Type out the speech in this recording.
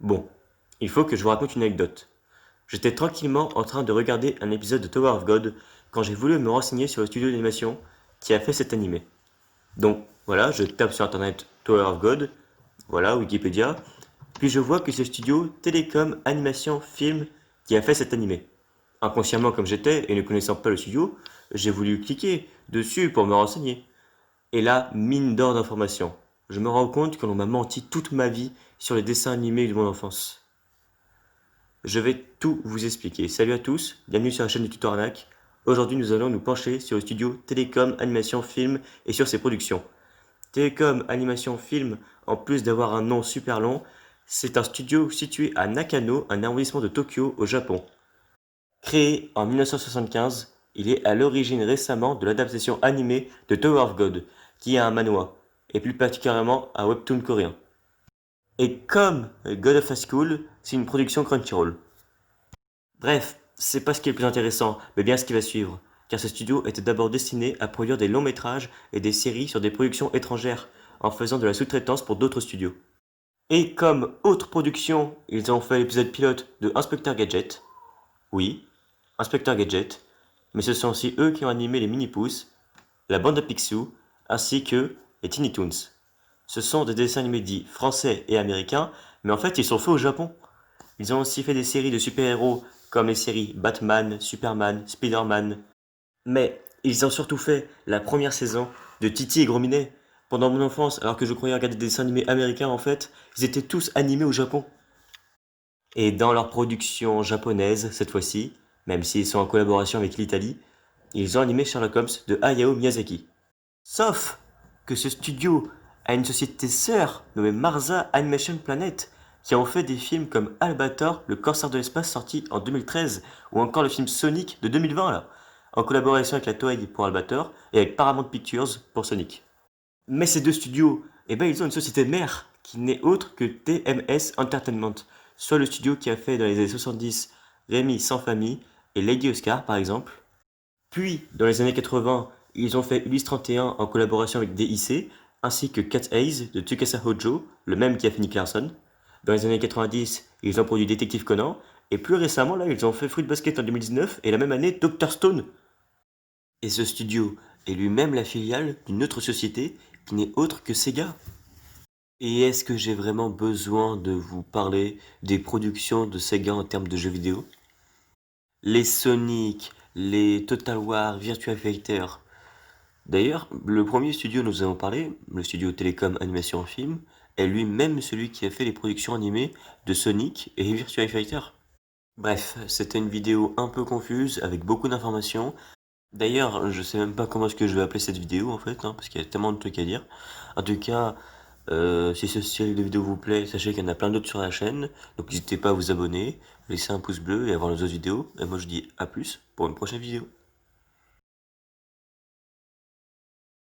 Bon, il faut que je vous raconte une anecdote. J'étais tranquillement en train de regarder un épisode de Tower of God quand j'ai voulu me renseigner sur le studio d'animation qui a fait cet animé. Donc voilà, je tape sur internet Tower of God, voilà, Wikipédia, puis je vois que c'est le studio Télécom Animation Film qui a fait cet animé. Inconsciemment comme j'étais et ne connaissant pas le studio, j'ai voulu cliquer dessus pour me renseigner. Et là, mine d'or d'informations. Je me rends compte que l'on m'a menti toute ma vie sur les dessins animés de mon enfance. Je vais tout vous expliquer. Salut à tous, bienvenue sur la chaîne du Tuto Arnaque. Aujourd'hui, nous allons nous pencher sur le studio Télécom Animation Film et sur ses productions. Télécom Animation Film, en plus d'avoir un nom super long, c'est un studio situé à Nakano, un arrondissement de Tokyo, au Japon. Créé en 1975, il est à l'origine récemment de l'adaptation animée de Tower of God, qui est un manhwa, et plus particulièrement un webtoon coréen. Et comme God of High School, c'est une production Crunchyroll. Bref, c'est pas ce qui est le plus intéressant, mais bien ce qui va suivre, car ce studio était d'abord destiné à produire des longs métrages et des séries sur des productions étrangères, en faisant de la sous-traitance pour d'autres studios. Et comme autre production, ils ont fait l'épisode pilote de Inspecteur Gadget. Oui, Inspecteur Gadget, mais ce sont aussi eux qui ont animé les Mini-Pouces, la bande à Picsou, ainsi que les Tiny Toons. Ce sont des dessins animés dits français et américains, mais en fait ils sont faits au Japon. Ils ont aussi fait des séries de super-héros comme les séries Batman, Superman, Spider-Man. Mais ils ont surtout fait la première saison de Titi et Gros Minet. Pendant mon enfance, alors que je croyais regarder des dessins animés américains en fait, ils étaient tous animés au Japon. Et dans leur production japonaise, cette fois-ci, même s'ils sont en collaboration avec l'Italie, ils ont animé Sherlock Holmes de Hayao Miyazaki. Sauf que ce studio a une société sœur nommée Marza Animation Planet qui ont fait des films comme Albator, le corsaire de l'espace sorti en 2013, ou encore le film Sonic de 2020 là, en collaboration avec la Toei pour Albator et avec Paramount Pictures pour Sonic. Mais ces deux studios, eh ben ils ont une société mère qui n'est autre que TMS Entertainment, soit le studio qui a fait dans les années 70 Rémi sans famille et Lady Oscar par exemple. Puis, dans les années 80, ils ont fait Ulysse 31 en collaboration avec DIC, ainsi que Cat Eyes de Tsukasa Hojo, le même qui a fait Nick Larson. Dans les années 90, ils ont produit Détective Conan, et plus récemment, là, ils ont fait Fruit Basket en 2019, et la même année, Dr. Stone. Et ce studio est lui-même la filiale d'une autre société qui n'est autre que Sega. Et est-ce que j'ai vraiment besoin de vous parler des productions de Sega en termes de jeux vidéo? Les Sonic, les Total War, Virtua Fighter. D'ailleurs, le premier studio dont nous avons parlé, le studio Télécom Animation Film, est lui-même celui qui a fait les productions animées de Sonic et Virtua Fighter. Bref, c'était une vidéo un peu confuse avec beaucoup d'informations. D'ailleurs, je sais même pas comment est-ce que je vais appeler cette vidéo en fait, parce qu'il y a tellement de trucs à dire. En tout cas, si ce style de vidéo vous plaît, sachez qu'il y en a plein d'autres sur la chaîne. Donc n'hésitez pas à vous abonner, laisser un pouce bleu et à voir les autres vidéos. Et moi je dis à plus pour une prochaine vidéo.